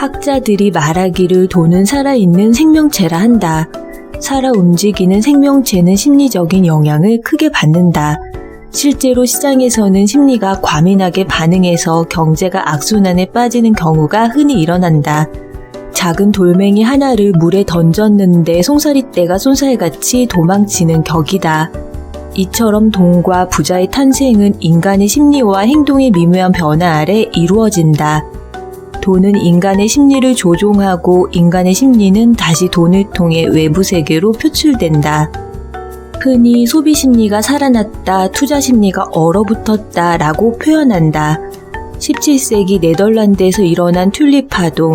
학자들이 말하기를 돈은 살아있는 생명체라 한다. 살아 움직이는 생명체는 심리적인 영향을 크게 받는다. 실제로 시장에서는 심리가 과민하게 반응해서 경제가 악순환에 빠지는 경우가 흔히 일어난다. 작은 돌멩이 하나를 물에 던졌는데 송사리떼가 쏜살같이 도망치는 격이다. 이처럼 돈과 부자의 탄생은 인간의 심리와 행동의 미묘한 변화 아래 이루어진다. 돈은 인간의 심리를 조종하고 인간의 심리는 다시 돈을 통해 외부 세계로 표출된다. 흔히 소비 심리가 살아났다, 투자 심리가 얼어붙었다 라고 표현한다. 17세기 네덜란드에서 일어난 튤립 파동,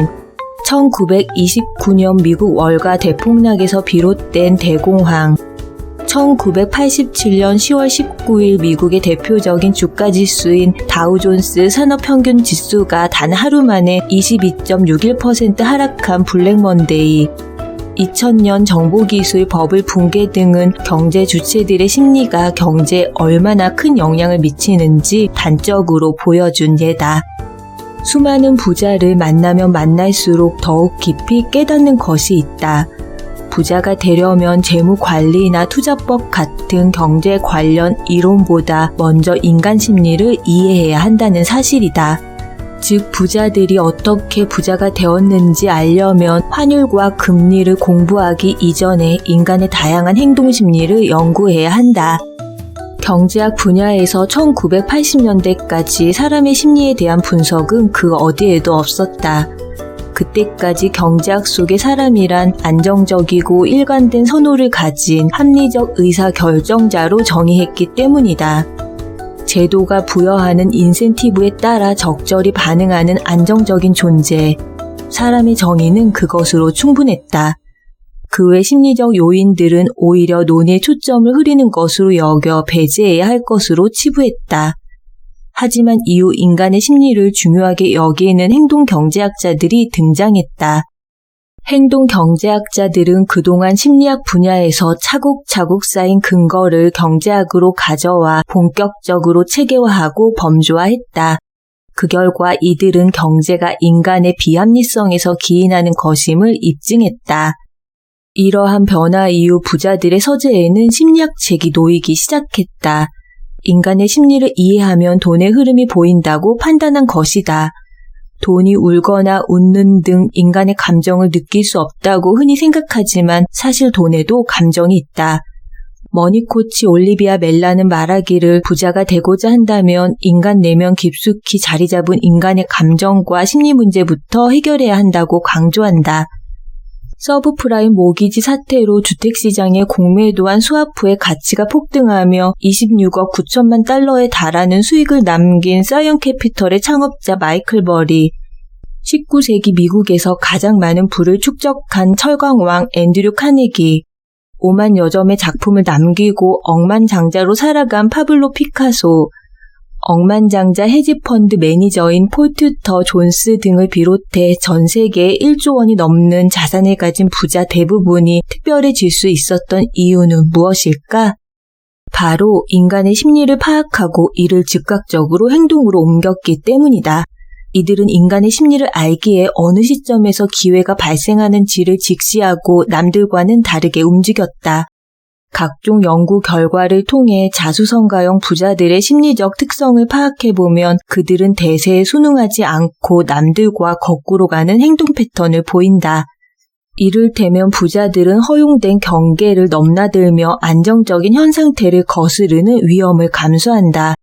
1929년 미국 월가 대폭락에서 비롯된 대공황, 1987년 10월 19일 미국의 대표적인 주가지수인 다우존스 산업평균지수가 단 하루 만에 22.61% 하락한 블랙먼데이, 2000년 정보기술 버블 붕괴 등은 경제 주체들의 심리가 경제에 얼마나 큰 영향을 미치는지 단적으로 보여준 예다. 수많은 부자를 만나면 만날수록 더욱 깊이 깨닫는 것이 있다. 부자가 되려면 재무관리나 투자법 같은 경제 관련 이론보다 먼저 인간 심리를 이해해야 한다는 사실이다. 즉 부자들이 어떻게 부자가 되었는지 알려면 환율과 금리를 공부하기 이전에 인간의 다양한 행동 심리를 연구해야 한다. 경제학 분야에서 1980년대까지 사람의 심리에 대한 분석은 그 어디에도 없었다. 그때까지 경제학 속의 사람이란 안정적이고 일관된 선호를 가진 합리적 의사결정자로 정의했기 때문이다. 제도가 부여하는 인센티브에 따라 적절히 반응하는 안정적인 존재, 사람의 정의는 그것으로 충분했다. 그 외 심리적 요인들은 오히려 논의의 초점을 흐리는 것으로 여겨 배제해야 할 것으로 치부했다. 하지만 이후 인간의 심리를 중요하게 여기는 행동경제학자들이 등장했다. 행동경제학자들은 그동안 심리학 분야에서 차곡차곡 쌓인 근거를 경제학으로 가져와 본격적으로 체계화하고 범주화했다. 그 결과 이들은 경제가 인간의 비합리성에서 기인하는 것임을 입증했다. 이러한 변화 이후 부자들의 서재에는 심리학책이 놓이기 시작했다. 인간의 심리를 이해하면 돈의 흐름이 보인다고 판단한 것이다. 돈이 울거나 웃는 등 인간의 감정을 느낄 수 없다고 흔히 생각하지만 사실 돈에도 감정이 있다. 머니코치 올리비아 멜라는 말하기를 부자가 되고자 한다면 인간 내면 깊숙이 자리 잡은 인간의 감정과 심리 문제부터 해결해야 한다고 강조한다. 서브프라임 모기지 사태로 주택시장의 공매도한 수합 후에 가치가 폭등하며 26억 9천만 달러에 달하는 수익을 남긴 사이언 캐피털의 창업자 마이클 버리, 19세기 미국에서 가장 많은 부를 축적한 철강왕 앤드류 카네기, 5만 여점의 작품을 남기고 억만장자로 살아간 파블로 피카소, 억만장자 헤지펀드 매니저인 폴 튜터 존스 등을 비롯해 전 세계에 1조 원이 넘는 자산을 가진 부자 대부분이 특별해질 수 있었던 이유는 무엇일까? 바로 인간의 심리를 파악하고 이를 즉각적으로 행동으로 옮겼기 때문이다. 이들은 인간의 심리를 알기에 어느 시점에서 기회가 발생하는지를 직시하고 남들과는 다르게 움직였다. 각종 연구 결과를 통해 자수성가형 부자들의 심리적 특성을 파악해보면 그들은 대세에 순응하지 않고 남들과 거꾸로 가는 행동 패턴을 보인다. 이를테면 부자들은 허용된 경계를 넘나들며 안정적인 현 상태를 거스르는 위험을 감수한다.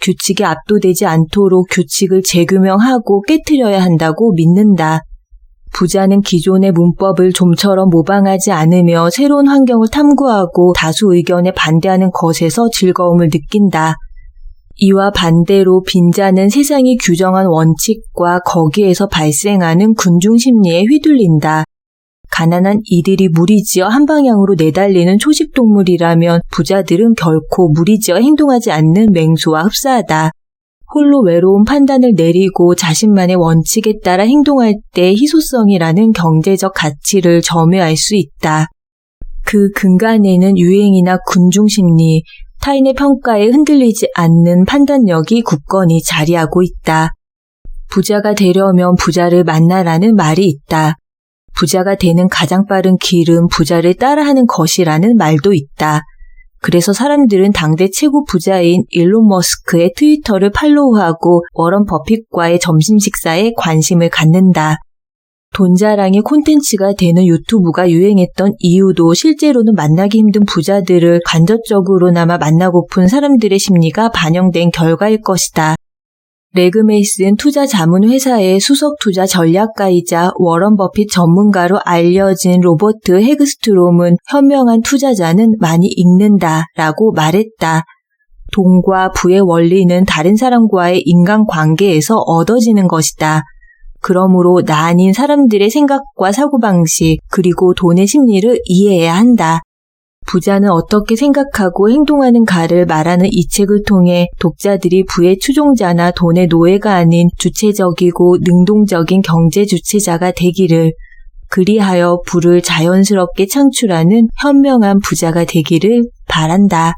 규칙에 압도되지 않도록 규칙을 재규명하고 깨트려야 한다고 믿는다. 부자는 기존의 문법을 좀처럼 모방하지 않으며 새로운 환경을 탐구하고 다수 의견에 반대하는 것에서 즐거움을 느낀다. 이와 반대로 빈자는 세상이 규정한 원칙과 거기에서 발생하는 군중심리에 휘둘린다. 가난한 이들이 무리지어 한 방향으로 내달리는 초식동물이라면 부자들은 결코 무리지어 행동하지 않는 맹수와 흡사하다. 홀로 외로운 판단을 내리고 자신만의 원칙에 따라 행동할 때 희소성이라는 경제적 가치를 점유할 수 있다. 그 근간에는 유행이나 군중심리, 타인의 평가에 흔들리지 않는 판단력이 굳건히 자리하고 있다. 부자가 되려면 부자를 만나라는 말이 있다. 부자가 되는 가장 빠른 길은 부자를 따라하는 것이라는 말도 있다. 그래서 사람들은 당대 최고 부자인 일론 머스크의 트위터를 팔로우하고 워런 버핏과의 점심 식사에 관심을 갖는다. 돈 자랑이 콘텐츠가 되는 유튜브가 유행했던 이유도 실제로는 만나기 힘든 부자들을 간접적으로나마 만나고픈 사람들의 심리가 반영된 결과일 것이다. 레그 메이슨 투자 자문 회사의 수석 투자 전략가이자 워런 버핏 전문가로 알려진 로버트 해그스트롬은 현명한 투자자는 많이 읽는다라고 말했다. 돈과 부의 원리는 다른 사람과의 인간관계에서 얻어지는 것이다. 그러므로 나 아닌 사람들의 생각과 사고방식 그리고 돈의 심리를 이해해야 한다. 부자는 어떻게 생각하고 행동하는가를 말하는 이 책을 통해 독자들이 부의 추종자나 돈의 노예가 아닌 주체적이고 능동적인 경제 주체자가 되기를, 그리하여 부를 자연스럽게 창출하는 현명한 부자가 되기를 바란다.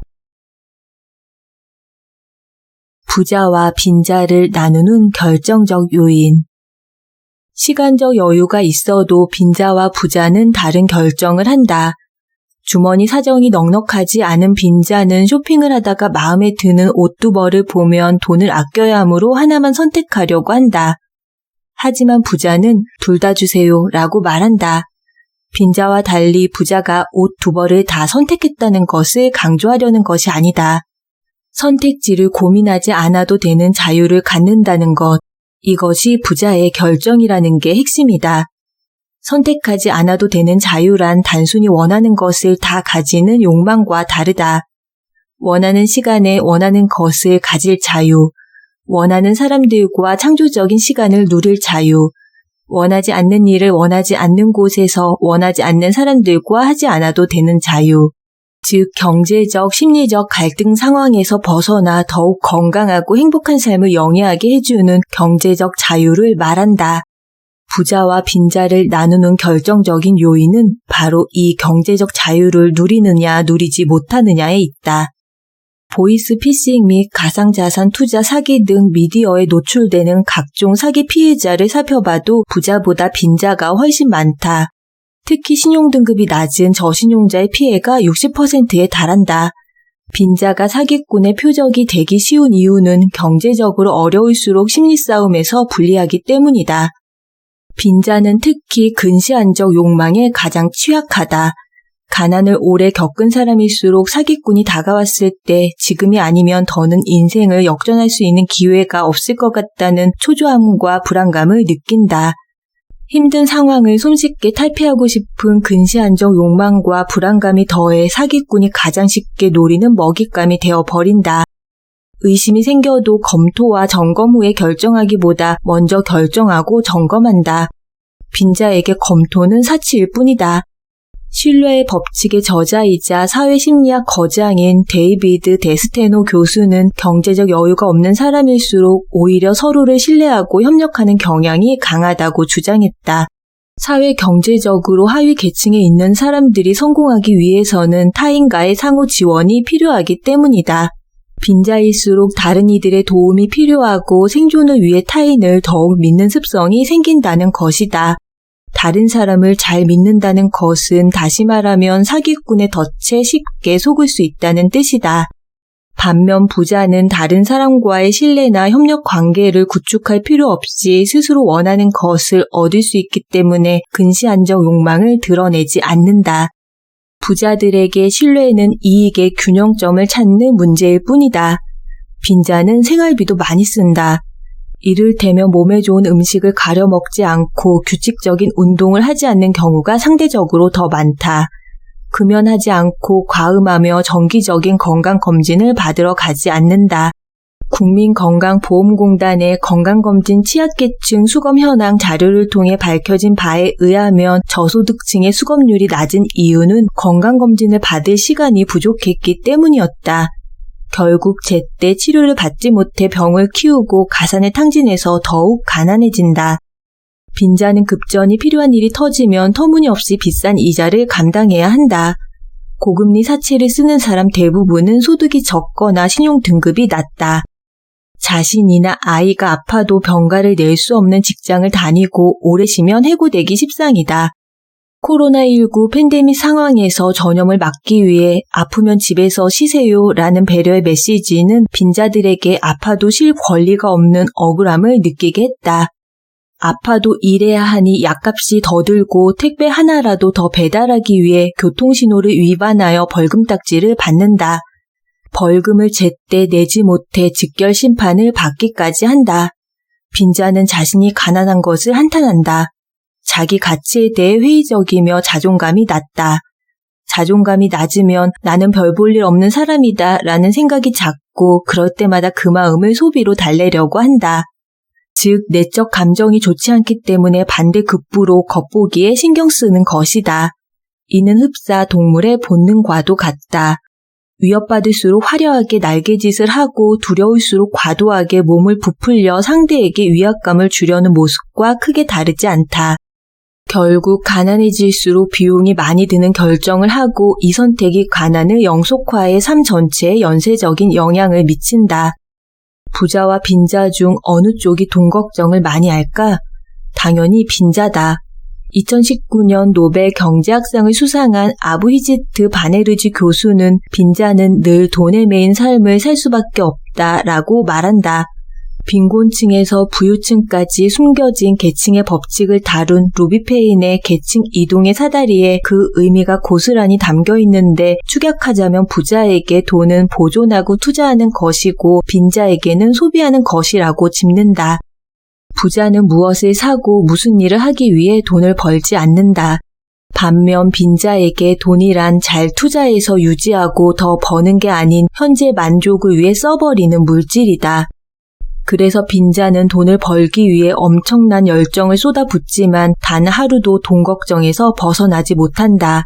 부자와 빈자를 나누는 결정적 요인. 시간적 여유가 있어도 빈자와 부자는 다른 결정을 한다. 주머니 사정이 넉넉하지 않은 빈자는 쇼핑을 하다가 마음에 드는 옷 두 벌을 보면 돈을 아껴야 하므로 하나만 선택하려고 한다. 하지만 부자는 둘 다 주세요 라고 말한다. 빈자와 달리 부자가 옷 두 벌을 다 선택했다는 것을 강조하려는 것이 아니다. 선택지를 고민하지 않아도 되는 자유를 갖는다는 것, 이것이 부자의 결정이라는 게 핵심이다. 선택하지 않아도 되는 자유란 단순히 원하는 것을 다 가지는 욕망과 다르다. 원하는 시간에 원하는 것을 가질 자유, 원하는 사람들과 창조적인 시간을 누릴 자유, 원하지 않는 일을 원하지 않는 곳에서 원하지 않는 사람들과 하지 않아도 되는 자유, 즉 경제적, 심리적 갈등 상황에서 벗어나 더욱 건강하고 행복한 삶을 영위하게 해주는 경제적 자유를 말한다. 부자와 빈자를 나누는 결정적인 요인은 바로 이 경제적 자유를 누리느냐 누리지 못하느냐에 있다. 보이스피싱 및 가상자산 투자 사기 등 미디어에 노출되는 각종 사기 피해자를 살펴봐도 부자보다 빈자가 훨씬 많다. 특히 신용등급이 낮은 저신용자의 피해가 60%에 달한다. 빈자가 사기꾼의 표적이 되기 쉬운 이유는 경제적으로 어려울수록 심리싸움에서 불리하기 때문이다. 빈자는 특히 근시안적 욕망에 가장 취약하다. 가난을 오래 겪은 사람일수록 사기꾼이 다가왔을 때 지금이 아니면 더는 인생을 역전할 수 있는 기회가 없을 것 같다는 초조함과 불안감을 느낀다. 힘든 상황을 손쉽게 탈피하고 싶은 근시안적 욕망과 불안감이 더해 사기꾼이 가장 쉽게 노리는 먹잇감이 되어버린다. 의심이 생겨도 검토와 점검 후에 결정하기보다 먼저 결정하고 점검한다. 빈자에게 검토는 사치일 뿐이다. 신뢰의 법칙의 저자이자 사회심리학 거장인 데이비드 데스테노 교수는 경제적 여유가 없는 사람일수록 오히려 서로를 신뢰하고 협력하는 경향이 강하다고 주장했다. 사회 경제적으로 하위 계층에 있는 사람들이 성공하기 위해서는 타인과의 상호 지원이 필요하기 때문이다. 빈자일수록 다른 이들의 도움이 필요하고 생존을 위해 타인을 더욱 믿는 습성이 생긴다는 것이다. 다른 사람을 잘 믿는다는 것은 다시 말하면 사기꾼의 덫에 쉽게 속을 수 있다는 뜻이다. 반면 부자는 다른 사람과의 신뢰나 협력 관계를 구축할 필요 없이 스스로 원하는 것을 얻을 수 있기 때문에 근시안적 욕망을 드러내지 않는다. 부자들에게 신뢰는 이익의 균형점을 찾는 문제일 뿐이다. 빈자는 생활비도 많이 쓴다. 이를테면 몸에 좋은 음식을 가려 먹지 않고 규칙적인 운동을 하지 않는 경우가 상대적으로 더 많다. 금연하지 않고 과음하며 정기적인 건강검진을 받으러 가지 않는다. 국민건강보험공단의 건강검진 취약계층 수검 현황 자료를 통해 밝혀진 바에 의하면 저소득층의 수검률이 낮은 이유는 건강검진을 받을 시간이 부족했기 때문이었다. 결국 제때 치료를 받지 못해 병을 키우고 가산을 탕진해서 더욱 가난해진다. 빈자는 급전이 필요한 일이 터지면 터무니없이 비싼 이자를 감당해야 한다. 고금리 사채를 쓰는 사람 대부분은 소득이 적거나 신용등급이 낮다. 자신이나 아이가 아파도 병가를 낼 수 없는 직장을 다니고 오래 쉬면 해고되기 십상이다. 코로나19 팬데믹 상황에서 전염을 막기 위해 아프면 집에서 쉬세요 라는 배려의 메시지는 빈자들에게 아파도 쉴 권리가 없는 억울함을 느끼게 했다. 아파도 일해야 하니 약값이 더 들고 택배 하나라도 더 배달하기 위해 교통신호를 위반하여 벌금딱지를 받는다. 벌금을 제때 내지 못해 즉결 심판을 받기까지 한다. 빈자는 자신이 가난한 것을 한탄한다. 자기 가치에 대해 회의적이며 자존감이 낮다. 자존감이 낮으면 나는 별 볼 일 없는 사람이다 라는 생각이 작고 그럴 때마다 그 마음을 소비로 달래려고 한다. 즉 내적 감정이 좋지 않기 때문에 반대급부로 겉보기에 신경 쓰는 것이다. 이는 흡사 동물의 본능과도 같다. 위협받을수록 화려하게 날개짓을 하고 두려울수록 과도하게 몸을 부풀려 상대에게 위압감을 주려는 모습과 크게 다르지 않다. 결국 가난해질수록 비용이 많이 드는 결정을 하고 이 선택이 가난을 영속화해 삶 전체에 연쇄적인 영향을 미친다. 부자와 빈자 중 어느 쪽이 돈 걱정을 많이 할까? 당연히 빈자다. 2019년 노벨 경제학상을 수상한 아부히지트 바네르지 교수는 빈자는 늘 돈에 매인 삶을 살 수밖에 없다라고 말한다. 빈곤층에서 부유층까지 숨겨진 계층의 법칙을 다룬 루비 페인의 계층 이동의 사다리에 그 의미가 고스란히 담겨 있는데 축약하자면 부자에게 돈은 보존하고 투자하는 것이고 빈자에게는 소비하는 것이라고 짚는다. 부자는 무엇을 사고 무슨 일을 하기 위해 돈을 벌지 않는다. 반면 빈자에게 돈이란 잘 투자해서 유지하고 더 버는 게 아닌 현재 만족을 위해 써버리는 물질이다. 그래서 빈자는 돈을 벌기 위해 엄청난 열정을 쏟아붓지만 단 하루도 돈 걱정에서 벗어나지 못한다.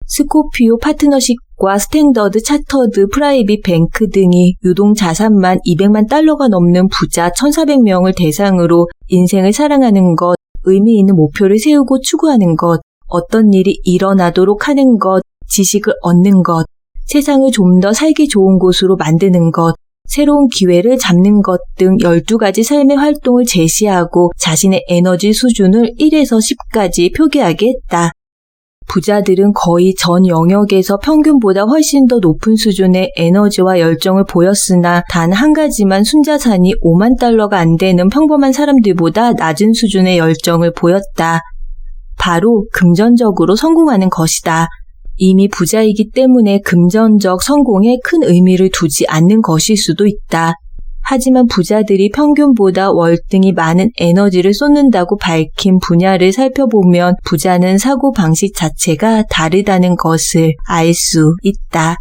스코피오 파트너십과 스탠더드 차터드 프라이빗 뱅크 등이 유동 자산만 200만 달러가 넘는 부자 1,400명을 대상으로 인생을 사랑하는 것, 의미 있는 목표를 세우고 추구하는 것, 어떤 일이 일어나도록 하는 것, 지식을 얻는 것, 세상을 좀 더 살기 좋은 곳으로 만드는 것, 새로운 기회를 잡는 것 등 12가지 삶의 활동을 제시하고 자신의 에너지 수준을 1에서 10까지 표기하게 했다. 부자들은 거의 전 영역에서 평균보다 훨씬 더 높은 수준의 에너지와 열정을 보였으나 단 한 가지만 순자산이 5만 달러가 안 되는 평범한 사람들보다 낮은 수준의 열정을 보였다. 바로 금전적으로 성공하는 것이다. 이미 부자이기 때문에 금전적 성공에 큰 의미를 두지 않는 것일 수도 있다. 하지만 부자들이 평균보다 월등히 많은 에너지를 쏟는다고 밝힌 분야를 살펴보면 부자는 사고방식 자체가 다르다는 것을 알 수 있다.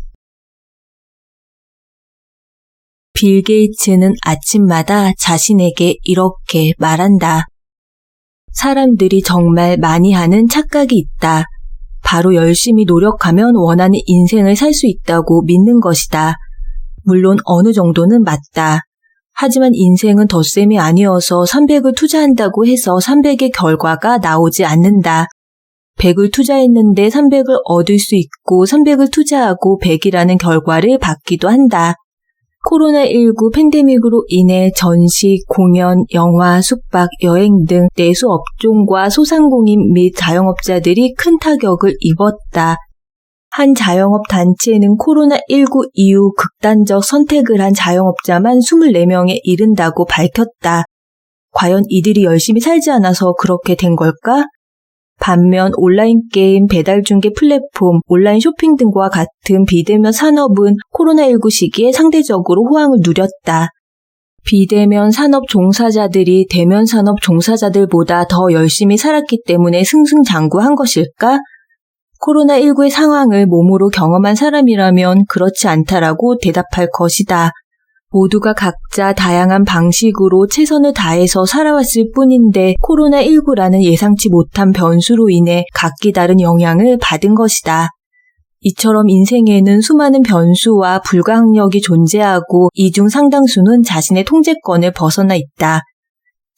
빌 게이츠는 아침마다 자신에게 이렇게 말한다. 사람들이 정말 많이 하는 착각이 있다. 바로 열심히 노력하면 원하는 인생을 살 수 있다고 믿는 것이다. 물론 어느 정도는 맞다. 하지만 인생은 덧셈이 아니어서 300을 투자한다고 해서 300의 결과가 나오지 않는다. 100을 투자했는데 300을 얻을 수 있고 300을 투자하고 100이라는 결과를 받기도 한다. 코로나19 팬데믹으로 인해 전시, 공연, 영화, 숙박, 여행 등 내수 업종과 소상공인 및 자영업자들이 큰 타격을 입었다. 한 자영업 단체는 코로나19 이후 극단적 선택을 한 자영업자만 24명에 이른다고 밝혔다. 과연 이들이 열심히 살지 않아서 그렇게 된 걸까? 반면 온라인 게임, 배달 중개 플랫폼, 온라인 쇼핑 등과 같은 비대면 산업은 코로나19 시기에 상대적으로 호황을 누렸다. 비대면 산업 종사자들이 대면 산업 종사자들보다 더 열심히 살았기 때문에 승승장구한 것일까? 코로나19의 상황을 몸으로 경험한 사람이라면 그렇지 않다라고 대답할 것이다. 모두가 각자 다양한 방식으로 최선을 다해서 살아왔을 뿐인데 코로나19라는 예상치 못한 변수로 인해 각기 다른 영향을 받은 것이다. 이처럼 인생에는 수많은 변수와 불가항력이 존재하고 이 중 상당수는 자신의 통제권을 벗어나 있다.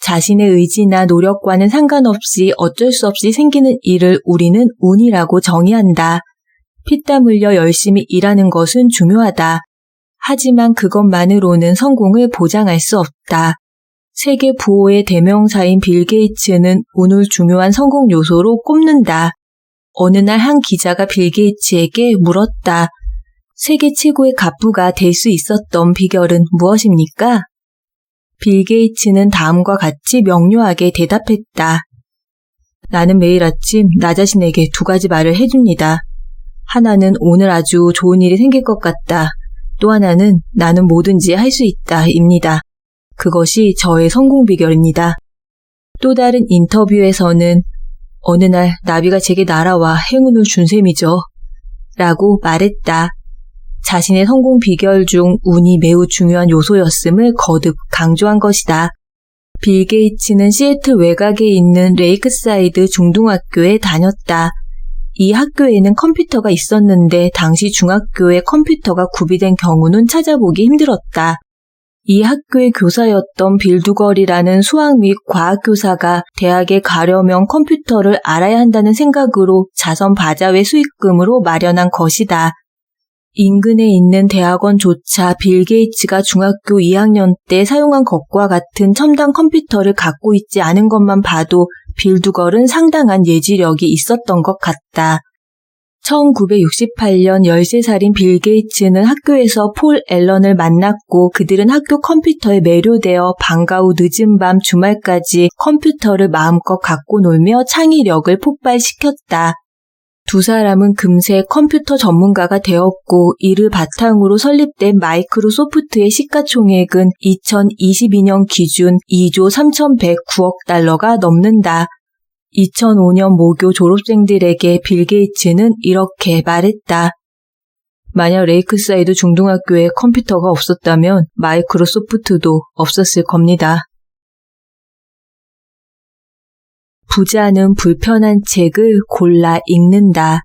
자신의 의지나 노력과는 상관없이 어쩔 수 없이 생기는 일을 우리는 운이라고 정의한다. 피땀 흘려 열심히 일하는 것은 중요하다. 하지만 그것만으로는 성공을 보장할 수 없다. 세계 부호의 대명사인 빌 게이츠는 운을 중요한 성공 요소로 꼽는다. 어느 날 한 기자가 빌 게이츠에게 물었다. 세계 최고의 갑부가 될 수 있었던 비결은 무엇입니까? 빌 게이츠는 다음과 같이 명료하게 대답했다. 나는 매일 아침 나 자신에게 2가지 말을 해줍니다. 하나는 오늘 아주 좋은 일이 생길 것 같다. 또 하나는 나는 뭐든지 할 수 있다 입니다. 그것이 저의 성공 비결입니다. 또 다른 인터뷰에서는 어느 날 나비가 제게 날아와 행운을 준 셈이죠. 라고 말했다. 자신의 성공 비결 중 운이 매우 중요한 요소였음을 거듭 강조한 것이다. 빌 게이츠는 시애틀 외곽에 있는 레이크사이드 중등학교에 다녔다. 이 학교에는 컴퓨터가 있었는데 당시 중학교에 컴퓨터가 구비된 경우는 찾아보기 힘들었다. 이 학교의 교사였던 빌 두걸이라는 수학 및 과학 교사가 대학에 가려면 컴퓨터를 알아야 한다는 생각으로 자선 바자회 수익금으로 마련한 것이다. 인근에 있는 대학원조차 빌 게이츠가 중학교 2학년 때 사용한 것과 같은 첨단 컴퓨터를 갖고 있지 않은 것만 봐도 빌 두걸은 상당한 예지력이 있었던 것 같다. 1968년 13살인 빌 게이츠는 학교에서 폴 앨런을 만났고 그들은 학교 컴퓨터에 매료되어 방과 후 늦은 밤 주말까지 컴퓨터를 마음껏 갖고 놀며 창의력을 폭발시켰다. 두 사람은 금세 컴퓨터 전문가가 되었고 이를 바탕으로 설립된 마이크로소프트의 시가총액은 2022년 기준 2조 3,109억 달러가 넘는다. 2005년 모교 졸업생들에게 빌 게이츠는 이렇게 말했다. 만약 레이크사이드 중등학교에 컴퓨터가 없었다면 마이크로소프트도 없었을 겁니다. 부자는 불편한 책을 골라 읽는다.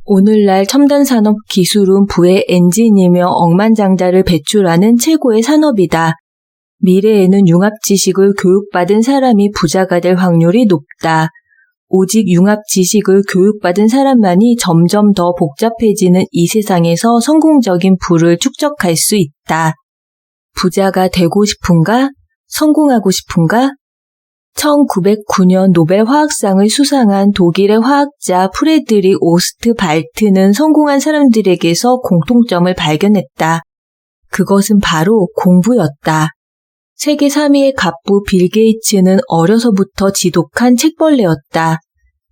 오늘날 첨단산업 기술은 부의 엔진이며 억만장자를 배출하는 최고의 산업이다. 미래에는 융합지식을 교육받은 사람이 부자가 될 확률이 높다. 오직 융합지식을 교육받은 사람만이 점점 더 복잡해지는 이 세상에서 성공적인 부를 축적할 수 있다. 부자가 되고 싶은가? 성공하고 싶은가? 1909년 노벨 화학상을 수상한 독일의 화학자 프레드릭 오스트발트는 성공한 사람들에게서 공통점을 발견했다. 그것은 바로 공부였다. 세계 3위의 갑부 빌 게이츠는 어려서부터 지독한 책벌레였다.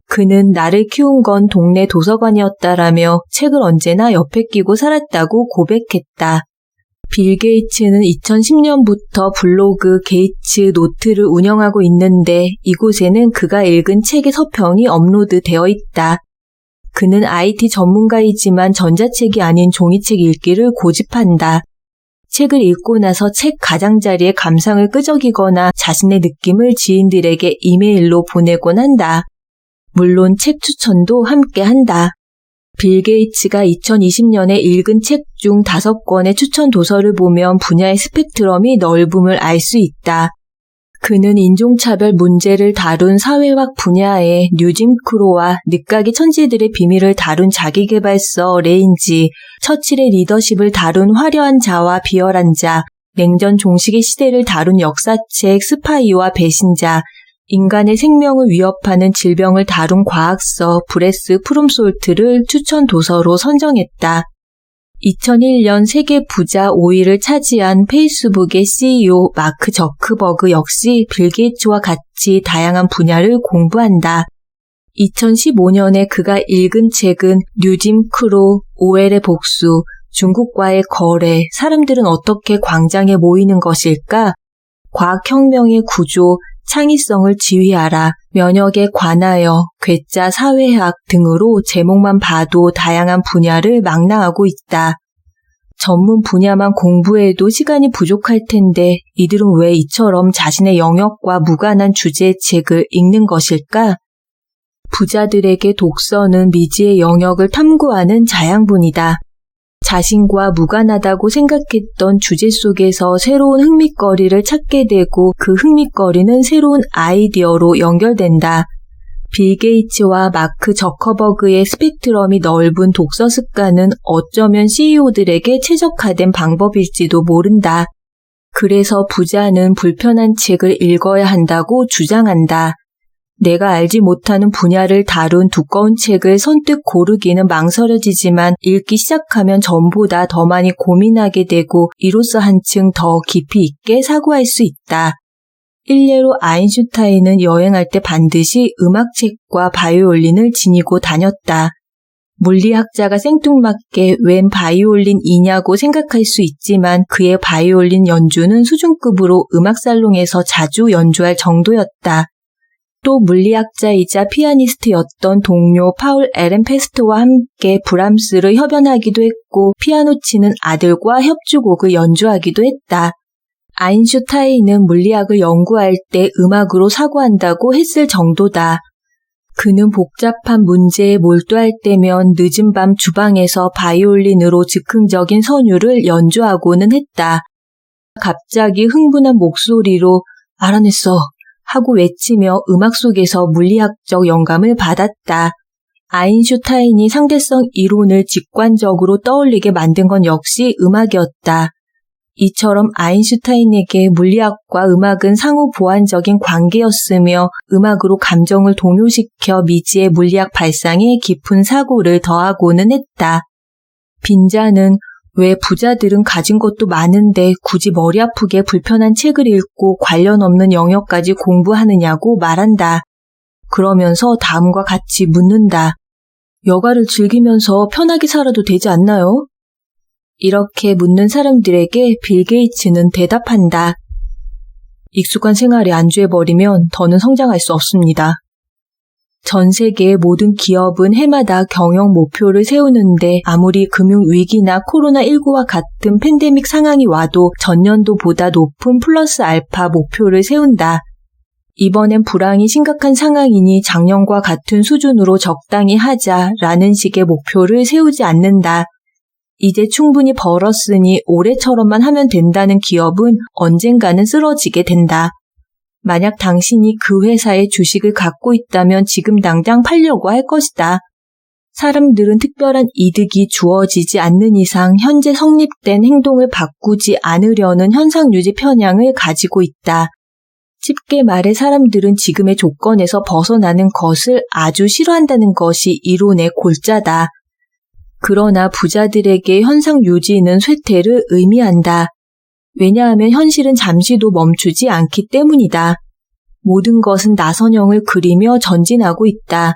그는 나를 키운 건 동네 도서관이었다라며 책을 언제나 옆에 끼고 살았다고 고백했다. 빌 게이츠는 2010년부터 블로그 게이츠 노트를 운영하고 있는데 이곳에는 그가 읽은 책의 서평이 업로드되어 있다. 그는 IT 전문가이지만 전자책이 아닌 종이책 읽기를 고집한다. 책을 읽고 나서 책 가장자리에 감상을 끄적이거나 자신의 느낌을 지인들에게 이메일로 보내곤 한다. 물론 책 추천도 함께 한다. 빌 게이츠가 2020년에 읽은 책 중 5권의 추천 도서를 보면 분야의 스펙트럼이 넓음을 알 수 있다. 그는 인종차별 문제를 다룬 사회학 분야의 뉴짐 크로와 늦가기 천재들의 비밀을 다룬 자기계발서 레인지, 처칠의 리더십을 다룬 화려한 자와 비열한 자, 냉전 종식의 시대를 다룬 역사책 스파이와 배신자, 인간의 생명을 위협하는 질병을 다룬 과학서 브레스 프롬솔트를 추천 도서로 선정했다. 2001년 세계 부자 5위를 차지한 페이스북의 CEO 마크 저크버그 역시 빌 게이츠와 같이 다양한 분야를 공부한다. 2015년에 그가 읽은 책은 뉴짐 크로, 오웰의 복수, 중국과의 거래, 사람들은 어떻게 광장에 모이는 것일까? 과학혁명의 구조, 창의성을 지휘하라, 면역에 관하여, 괴짜 사회학 등으로 제목만 봐도 다양한 분야를 망라하고 있다. 전문 분야만 공부해도 시간이 부족할 텐데 이들은 왜 이처럼 자신의 영역과 무관한 주제의 책을 읽는 것일까? 부자들에게 독서는 미지의 영역을 탐구하는 자양분이다. 자신과 무관하다고 생각했던 주제 속에서 새로운 흥미거리를 찾게 되고 그 흥미거리는 새로운 아이디어로 연결된다. 빌 게이츠와 마크 저커버그의 스펙트럼이 넓은 독서 습관은 어쩌면 CEO들에게 최적화된 방법일지도 모른다. 그래서 부자는 불편한 책을 읽어야 한다고 주장한다. 내가 알지 못하는 분야를 다룬 두꺼운 책을 선뜻 고르기는 망설여지지만 읽기 시작하면 전보다 더 많이 고민하게 되고 이로써 한층 더 깊이 있게 사고할 수 있다. 일례로 아인슈타인은 여행할 때 반드시 음악책과 바이올린을 지니고 다녔다. 물리학자가 생뚱맞게 웬 바이올린이냐고 생각할 수 있지만 그의 바이올린 연주는 수준급으로 음악살롱에서 자주 연주할 정도였다. 또 물리학자이자 피아니스트였던 동료 파울 에렌페스트와 함께 브람스를 협연하기도 했고 피아노 치는 아들과 협주곡을 연주하기도 했다. 아인슈타인은 물리학을 연구할 때 음악으로 사고한다고 했을 정도다. 그는 복잡한 문제에 몰두할 때면 늦은 밤 주방에서 바이올린으로 즉흥적인 선율을 연주하고는 했다. 갑자기 흥분한 목소리로 알아냈어 하고 외치며 음악 속에서 물리학적 영감을 받았다. 아인슈타인이 상대성 이론을 직관적으로 떠올리게 만든 건 역시 음악이었다. 이처럼 아인슈타인에게 물리학과 음악은 상호 보완적인 관계였으며 음악으로 감정을 동요시켜 미지의 물리학 발상에 깊은 사고를 더하고는 했다. 빈자는 왜 부자들은 가진 것도 많은데 굳이 머리 아프게 불편한 책을 읽고 관련 없는 영역까지 공부하느냐고 말한다. 그러면서 다음과 같이 묻는다. 여가를 즐기면서 편하게 살아도 되지 않나요? 이렇게 묻는 사람들에게 빌 게이츠는 대답한다. 익숙한 생활에 안주해버리면 더는 성장할 수 없습니다. 전 세계의 모든 기업은 해마다 경영 목표를 세우는데 아무리 금융위기나 코로나19와 같은 팬데믹 상황이 와도 전년도보다 높은 플러스 알파 목표를 세운다. 이번엔 불황이 심각한 상황이니 작년과 같은 수준으로 적당히 하자라는 식의 목표를 세우지 않는다. 이제 충분히 벌었으니 올해처럼만 하면 된다는 기업은 언젠가는 쓰러지게 된다. 만약 당신이 그 회사의 주식을 갖고 있다면 지금 당장 팔려고 할 것이다. 사람들은 특별한 이득이 주어지지 않는 이상 현재 성립된 행동을 바꾸지 않으려는 현상유지 편향을 가지고 있다. 쉽게 말해 사람들은 지금의 조건에서 벗어나는 것을 아주 싫어한다는 것이 이론의 골자다. 그러나 부자들에게 현상유지는 쇠퇴를 의미한다. 왜냐하면 현실은 잠시도 멈추지 않기 때문이다. 모든 것은 나선형을 그리며 전진하고 있다.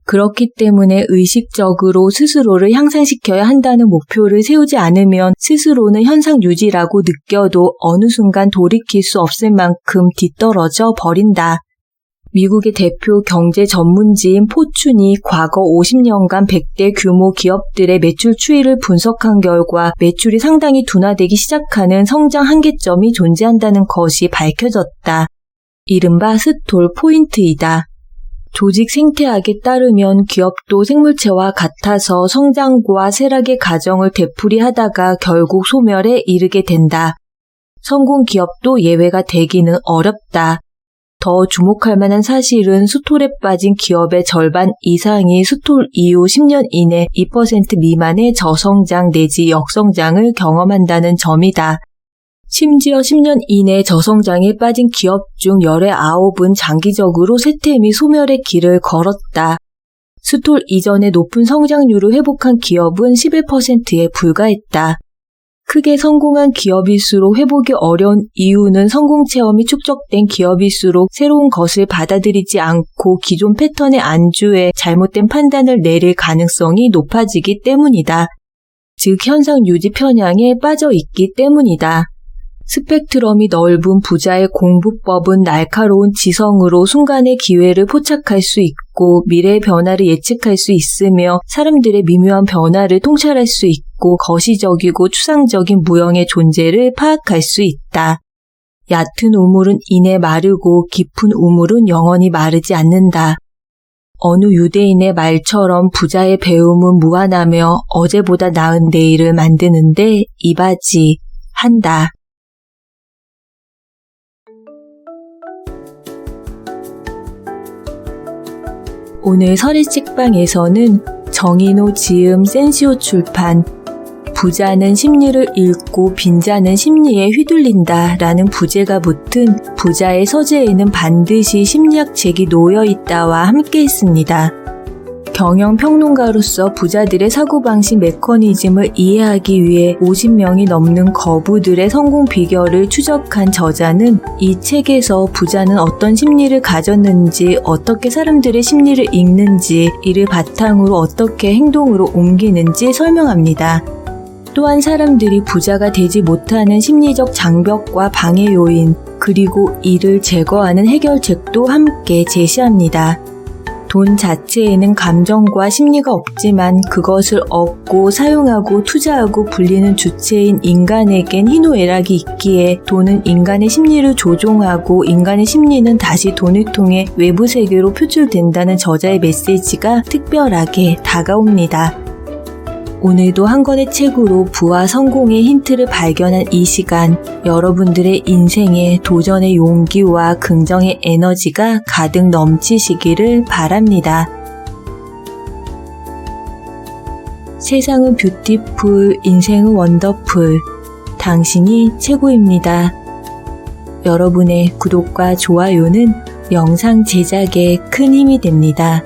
그렇기 때문에 의식적으로 스스로를 향상시켜야 한다는 목표를 세우지 않으면 스스로는 현상유지라고 느껴도 어느 순간 돌이킬 수 없을 만큼 뒤떨어져 버린다. 미국의 대표 경제 전문지인 포춘이 과거 50년간 100대 규모 기업들의 매출 추이를 분석한 결과 매출이 상당히 둔화되기 시작하는 성장 한계점이 존재한다는 것이 밝혀졌다. 이른바 스톨 포인트이다. 조직 생태학에 따르면 기업도 생물체와 같아서 성장과 쇠락의 과정을 되풀이하다가 결국 소멸에 이르게 된다. 성공 기업도 예외가 되기는 어렵다. 더 주목할 만한 사실은 스톨에 빠진 기업의 절반 이상이 스톨 이후 10년 이내 2% 미만의 저성장 내지 역성장을 경험한다는 점이다. 심지어 10년 이내 저성장에 빠진 기업 중 19은 장기적으로 쇠퇴 및 소멸의 길을 걸었다. 스톨 이전의 높은 성장률을 회복한 기업은 11%에 불과했다. 크게 성공한 기업일수록 회복이 어려운 이유는 성공 체험이 축적된 기업일수록 새로운 것을 받아들이지 않고 기존 패턴에 안주해 잘못된 판단을 내릴 가능성이 높아지기 때문이다. 즉 현상 유지 편향에 빠져 있기 때문이다. 스펙트럼이 넓은 부자의 공부법은 날카로운 지성으로 순간의 기회를 포착할 수 있고 미래의 변화를 예측할 수 있으며 사람들의 미묘한 변화를 통찰할 수 있고 거시적이고 추상적인 무형의 존재를 파악할 수 있다. 얕은 우물은 이내 마르고 깊은 우물은 영원히 마르지 않는다. 어느 유대인의 말처럼 부자의 배움은 무한하며 어제보다 나은 내일을 만드는데 이바지한다. 오늘 설의책방에서는 정인호 지음 센시오 출판 부자는 심리를 읽고 빈자는 심리에 휘둘린다 라는 부제가 붙은 부자의 서재에는 반드시 심리학 책이 놓여 있다와 함께 했습니다. 경영평론가로서 부자들의 사고방식 메커니즘을 이해하기 위해 50명이 넘는 거부들의 성공 비결을 추적한 저자는 이 책에서 부자는 어떤 심리를 가졌는지, 어떻게 사람들의 심리를 읽는지, 이를 바탕으로 어떻게 행동으로 옮기는지 설명합니다. 또한 사람들이 부자가 되지 못하는 심리적 장벽과 방해 요인, 그리고 이를 제거하는 해결책도 함께 제시합니다. 돈 자체에는 감정과 심리가 없지만 그것을 얻고 사용하고 투자하고 불리는 주체인 인간에겐 희노애락이 있기에 돈은 인간의 심리를 조종하고 인간의 심리는 다시 돈을 통해 외부 세계로 표출된다는 저자의 메시지가 특별하게 다가옵니다. 오늘도 한 권의 책으로 부와 성공의 힌트를 발견한 이 시간, 여러분들의 인생에 도전의 용기와 긍정의 에너지가 가득 넘치시기를 바랍니다. 세상은 뷰티풀, 인생은 원더풀. 당신이 최고입니다. 여러분의 구독과 좋아요는 영상 제작에 큰 힘이 됩니다.